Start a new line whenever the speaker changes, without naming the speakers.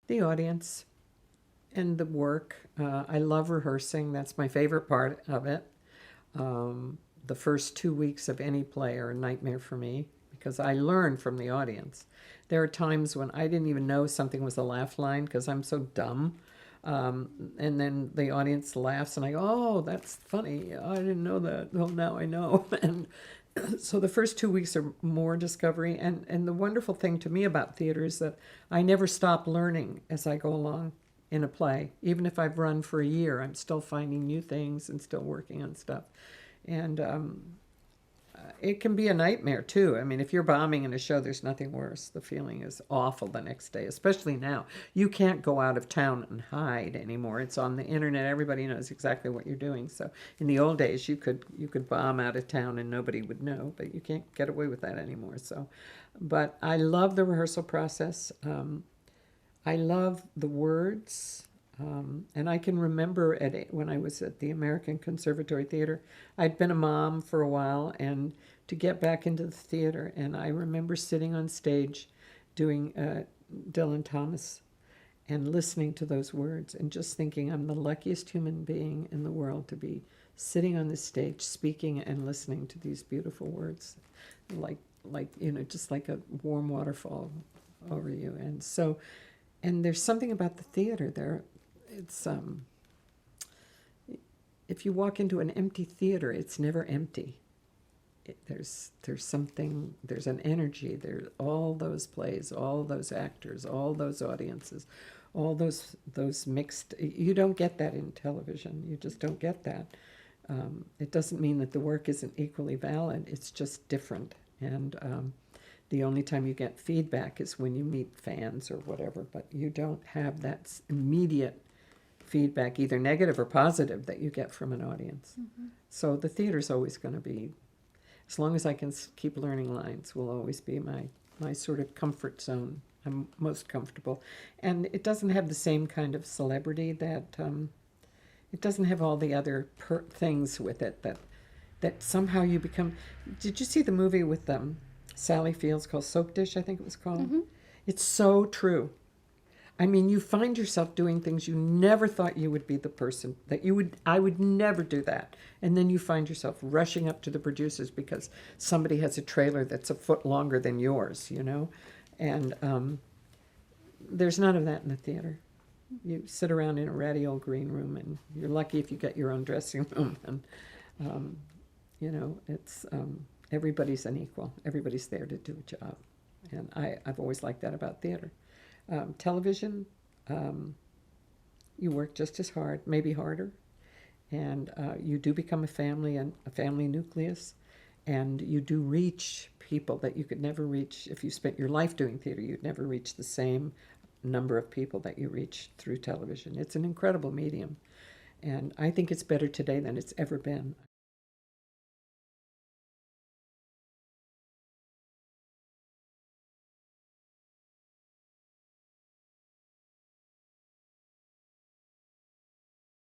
The audience and the work. I love rehearsing. That's my favorite part of it. The first 2 weeks of any play are a nightmare for me because I learn from the audience. There are times when I didn't even know something was a laugh line because I'm so dumb. And then the audience laughs, and I go, "Oh, that's funny. I didn't know that. Well, now I know." And so the first 2 weeks are more discovery. And the wonderful thing to me about theater is that I never stop learning as I go along in a play. Even if I've run for a year, I'm still finding new things and still working on stuff. And it can be a nightmare too. I mean, if you're bombing in a show, there's nothing worse. The feeling is awful the next day, especially now. You can't go out of town and hide anymore. It's on the internet. Everybody knows exactly what you're doing. So in the old days, you could bomb out of town and nobody would know, but you can't get away with that anymore. So, but I love the rehearsal process. I love the words. And I can remember when I was at the American Conservatory Theater, I'd been a mom for a while, and to get back into the theater, and I remember sitting on stage doing Dylan Thomas and listening to those words and just thinking I'm the luckiest human being in the world to be sitting on this stage speaking and listening to these beautiful words, like just like a warm waterfall over you. And so, and there's something about the theater there. It's if you walk into an empty theater, it's never empty. There's something, there's an energy. There's all those plays, all those actors, all those audiences, all those mixed. You don't get that in television. You just don't get that. It doesn't mean that the work isn't equally valid. It's just different. And the only time you get feedback is when you meet fans or whatever. But you don't have that immediate feedback, either negative or positive, that you get from an audience. So the theater's always going to be, as long as I can keep learning lines, will always be my sort of comfort zone. I'm most comfortable. And it doesn't have the same kind of celebrity that, it doesn't have all the other things with it that somehow you become. Did you see the movie with Sally Fields called Soap Dish, I think it was called? It's so true. I mean, you find yourself doing things you never thought you would be the person that you would. I would never do that. And then you find yourself rushing up to the producers because somebody has a trailer that's a foot longer than yours. And there's none of that in the theater. You sit around in a ratty old green room, and you're lucky if you get your own dressing room. And, it's everybody's an equal. Everybody's there to do a job. And I've always liked that about theater. Television, you work just as hard, maybe harder, and you do become a family and a family nucleus, and you do reach people that you could never reach if you spent your life doing theater. You'd never reach the same number of people that you reach through television. It's an incredible medium, and I think it's better today than it's ever been.